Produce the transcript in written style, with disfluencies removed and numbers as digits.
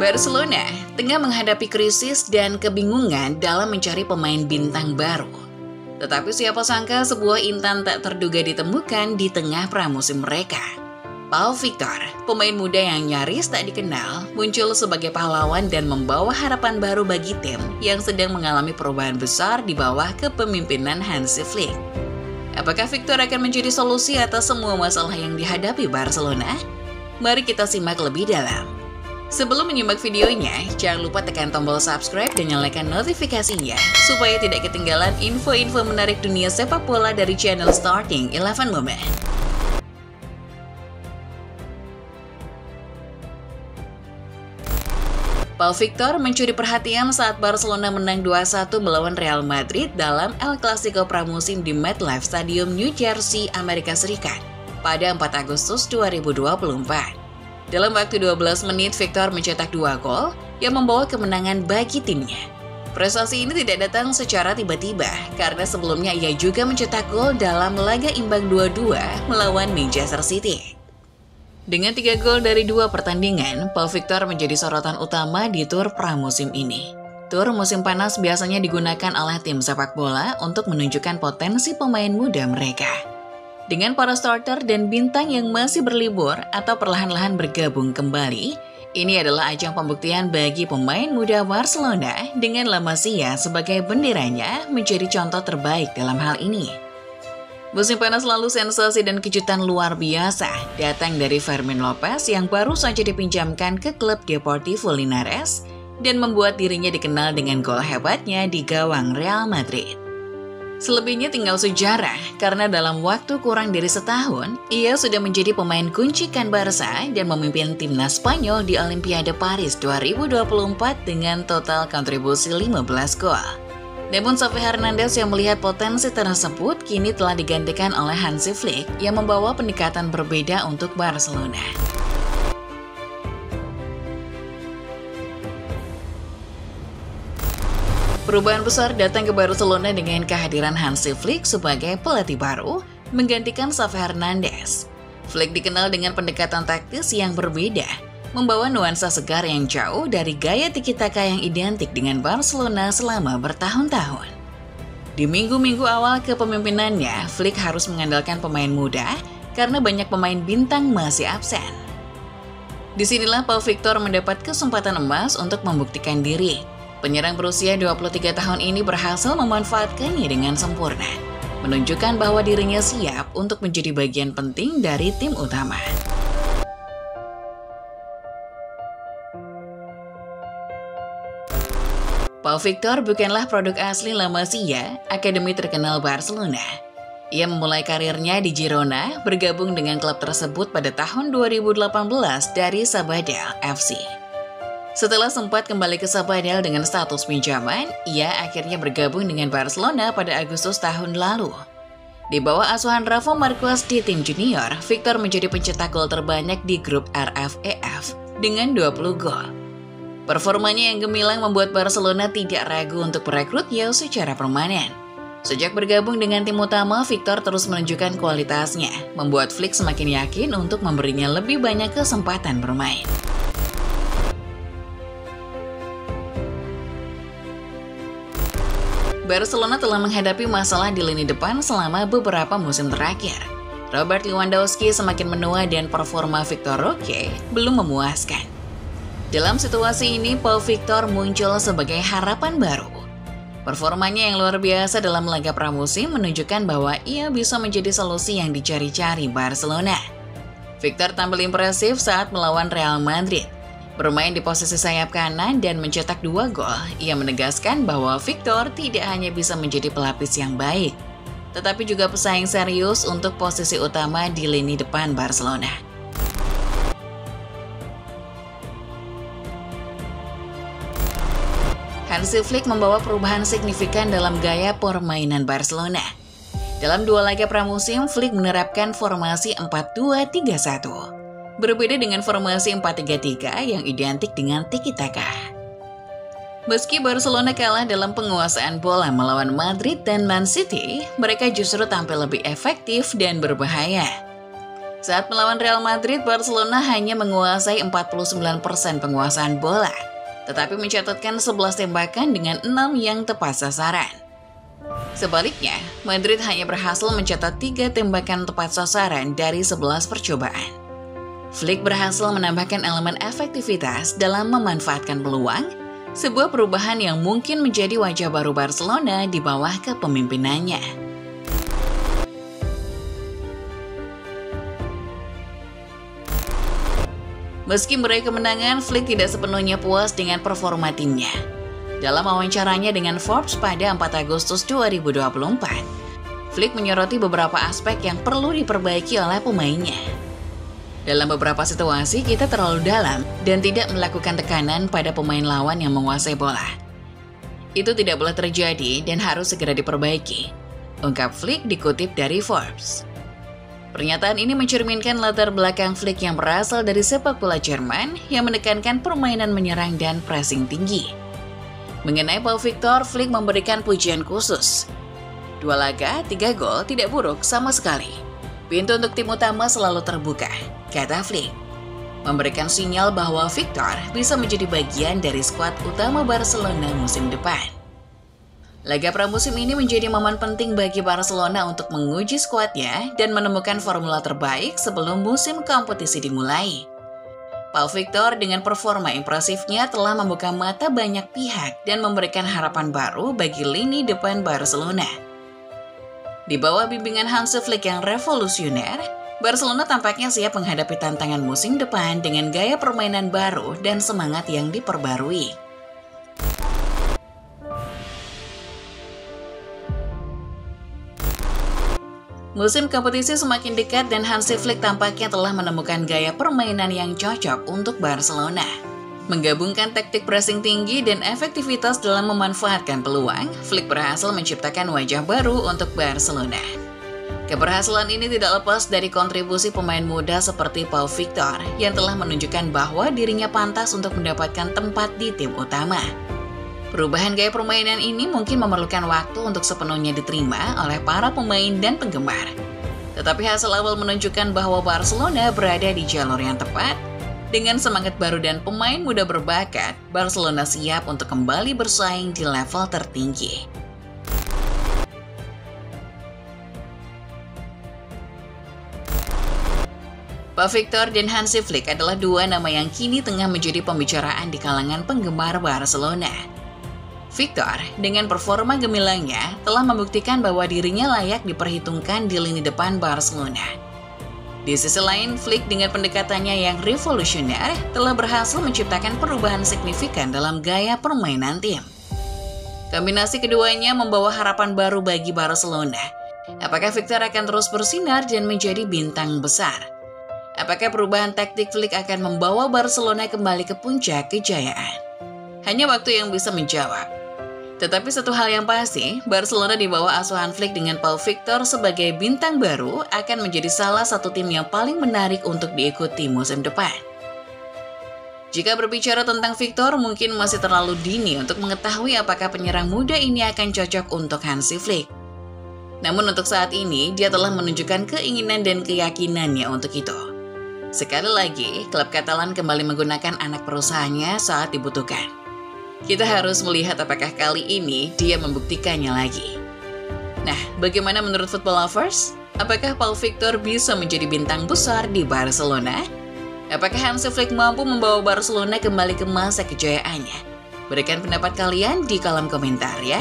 Barcelona tengah menghadapi krisis dan kebingungan dalam mencari pemain bintang baru. Tetapi siapa sangka sebuah intan tak terduga ditemukan di tengah pramusim mereka. Pau Victor, pemain muda yang nyaris tak dikenal, muncul sebagai pahlawan dan membawa harapan baru bagi tim yang sedang mengalami perubahan besar di bawah kepemimpinan Hansi Flick. Apakah Victor akan menjadi solusi atas semua masalah yang dihadapi Barcelona? Mari kita simak lebih dalam. Sebelum menyimak videonya, jangan lupa tekan tombol subscribe dan nyalakan notifikasinya supaya tidak ketinggalan info-info menarik dunia sepak bola dari channel Starting 11 Moment. Pau Victor mencuri perhatian saat Barcelona menang 2-1 melawan Real Madrid dalam El Clasico pramusim di MetLife Stadium, New Jersey, Amerika Serikat pada 4 Agustus 2024. Dalam waktu 12 menit, Victor mencetak 2 gol yang membawa kemenangan bagi timnya. Prestasi ini tidak datang secara tiba-tiba, karena sebelumnya ia juga mencetak gol dalam laga imbang 2-2 melawan Manchester City. Dengan 3 gol dari 2 pertandingan, Pau Victor menjadi sorotan utama di tur pramusim ini. Tur musim panas biasanya digunakan oleh tim sepak bola untuk menunjukkan potensi pemain muda mereka. Dengan para starter dan bintang yang masih berlibur atau perlahan-lahan bergabung kembali, ini adalah ajang pembuktian bagi pemain muda Barcelona dengan La Masia sebagai benderanya menjadi contoh terbaik dalam hal ini. Musim panas lalu sensasi dan kejutan luar biasa datang dari Fermín López yang baru saja dipinjamkan ke klub Deportivo Linares dan membuat dirinya dikenal dengan gol hebatnya di gawang Real Madrid. Selebihnya tinggal sejarah, karena dalam waktu kurang dari setahun, ia sudah menjadi pemain kuncikan Barca dan memimpin timnas Spanyol di Olimpiade Paris 2024 dengan total kontribusi 15 gol. Namun Xavi Hernandez yang melihat potensi tersebut kini telah digantikan oleh Hansi Flick yang membawa pendekatan berbeda untuk Barcelona. Perubahan besar datang ke Barcelona dengan kehadiran Hansi Flick sebagai pelatih baru, menggantikan Xavi Hernandez. Flick dikenal dengan pendekatan taktis yang berbeda, membawa nuansa segar yang jauh dari gaya tiki-taka yang identik dengan Barcelona selama bertahun-tahun. Di minggu-minggu awal kepemimpinannya, Flick harus mengandalkan pemain muda karena banyak pemain bintang masih absen. Disinilah Pau Victor mendapat kesempatan emas untuk membuktikan diri. Penyerang berusia 23 tahun ini berhasil memanfaatkannya dengan sempurna, menunjukkan bahwa dirinya siap untuk menjadi bagian penting dari tim utama. Pau Victor bukanlah produk asli La Masia, akademi terkenal Barcelona. Ia memulai karirnya di Girona, bergabung dengan klub tersebut pada tahun 2018 dari Sabadell FC. Setelah sempat kembali ke Sabadell dengan status pinjaman, ia akhirnya bergabung dengan Barcelona pada Agustus tahun lalu. Di bawah asuhan Rafa Marquez di tim junior, Victor menjadi pencetak gol terbanyak di grup RFEF dengan 20 gol. Performanya yang gemilang membuat Barcelona tidak ragu untuk merekrutnya secara permanen. Sejak bergabung dengan tim utama, Victor terus menunjukkan kualitasnya, membuat Flick semakin yakin untuk memberinya lebih banyak kesempatan bermain. Barcelona telah menghadapi masalah di lini depan selama beberapa musim terakhir. Robert Lewandowski semakin menua dan performa Victor Roque belum memuaskan. Dalam situasi ini, Pau Victor muncul sebagai harapan baru. Performanya yang luar biasa dalam laga pramusim menunjukkan bahwa ia bisa menjadi solusi yang dicari-cari Barcelona. Victor tampil impresif saat melawan Real Madrid. Bermain di posisi sayap kanan dan mencetak 2 gol, ia menegaskan bahwa Victor tidak hanya bisa menjadi pelapis yang baik, tetapi juga pesaing serius untuk posisi utama di lini depan Barcelona. Hansi Flick membawa perubahan signifikan dalam gaya permainan Barcelona. Dalam 2 laga pramusim, Flick menerapkan formasi 4-2-3-1. Berbeda dengan formasi 4-3-3 yang identik dengan tiki-taka. Meski Barcelona kalah dalam penguasaan bola melawan Madrid dan Man City, mereka justru tampil lebih efektif dan berbahaya. Saat melawan Real Madrid, Barcelona hanya menguasai 49% penguasaan bola, tetapi mencatatkan 11 tembakan dengan 6 yang tepat sasaran. Sebaliknya, Madrid hanya berhasil mencatat 3 tembakan tepat sasaran dari 11 percobaan. Flick berhasil menambahkan elemen efektivitas dalam memanfaatkan peluang, sebuah perubahan yang mungkin menjadi wajah baru Barcelona di bawah kepemimpinannya. Meski meraih kemenangan, Flick tidak sepenuhnya puas dengan performa timnya. Dalam wawancaranya dengan Forbes pada 4 Agustus 2024, Flick menyoroti beberapa aspek yang perlu diperbaiki oleh pemainnya. Dalam beberapa situasi, kita terlalu dalam dan tidak melakukan tekanan pada pemain lawan yang menguasai bola. Itu tidak boleh terjadi dan harus segera diperbaiki, ungkap Flick dikutip dari Forbes. Pernyataan ini mencerminkan latar belakang Flick yang berasal dari sepak bola Jerman yang menekankan permainan menyerang dan pressing tinggi. Mengenai Pau Victor, Flick memberikan pujian khusus. 2 laga, 3 gol tidak buruk sama sekali. Pintu untuk tim utama selalu terbuka, kata Flick. Memberikan sinyal bahwa Victor bisa menjadi bagian dari skuad utama Barcelona musim depan. Laga pramusim ini menjadi momen penting bagi Barcelona untuk menguji skuadnya dan menemukan formula terbaik sebelum musim kompetisi dimulai. Pau Victor dengan performa impresifnya telah membuka mata banyak pihak dan memberikan harapan baru bagi lini depan Barcelona. Di bawah bimbingan Hansi Flick yang revolusioner, Barcelona tampaknya siap menghadapi tantangan musim depan dengan gaya permainan baru dan semangat yang diperbarui. Musim kompetisi semakin dekat dan Hansi Flick tampaknya telah menemukan gaya permainan yang cocok untuk Barcelona. Menggabungkan taktik pressing tinggi dan efektivitas dalam memanfaatkan peluang, Flick berhasil menciptakan wajah baru untuk Barcelona. Keberhasilan ini tidak lepas dari kontribusi pemain muda seperti Pau Victor yang telah menunjukkan bahwa dirinya pantas untuk mendapatkan tempat di tim utama. Perubahan gaya permainan ini mungkin memerlukan waktu untuk sepenuhnya diterima oleh para pemain dan penggemar. Tetapi hasil awal menunjukkan bahwa Barcelona berada di jalur yang tepat. Dengan semangat baru dan pemain muda berbakat, Barcelona siap untuk kembali bersaing di level tertinggi. Pau Victor dan Hansi Flick adalah 2 nama yang kini tengah menjadi pembicaraan di kalangan penggemar Barcelona. Victor, dengan performa gemilangnya, telah membuktikan bahwa dirinya layak diperhitungkan di lini depan Barcelona. Di sisi lain, Flick dengan pendekatannya yang revolusioner telah berhasil menciptakan perubahan signifikan dalam gaya permainan tim. Kombinasi keduanya membawa harapan baru bagi Barcelona. Apakah Victor akan terus bersinar dan menjadi bintang besar? Apakah perubahan taktik Flick akan membawa Barcelona kembali ke puncak kejayaan? Hanya waktu yang bisa menjawab. Tetapi satu hal yang pasti, Barcelona di bawah asuhan Flick dengan Pau Victor sebagai bintang baru akan menjadi salah satu tim yang paling menarik untuk diikuti musim depan. Jika berbicara tentang Victor, mungkin masih terlalu dini untuk mengetahui apakah penyerang muda ini akan cocok untuk Hansi Flick. Namun untuk saat ini, dia telah menunjukkan keinginan dan keyakinannya untuk itu. Sekali lagi, klub Katalan kembali menggunakan anak perusahaannya saat dibutuhkan. Kita harus melihat apakah kali ini dia membuktikannya lagi. Nah, bagaimana menurut football lovers? Apakah Pau Victor bisa menjadi bintang besar di Barcelona? Apakah Hansi Flick mampu membawa Barcelona kembali ke masa kejayaannya? Berikan pendapat kalian di kolom komentar ya.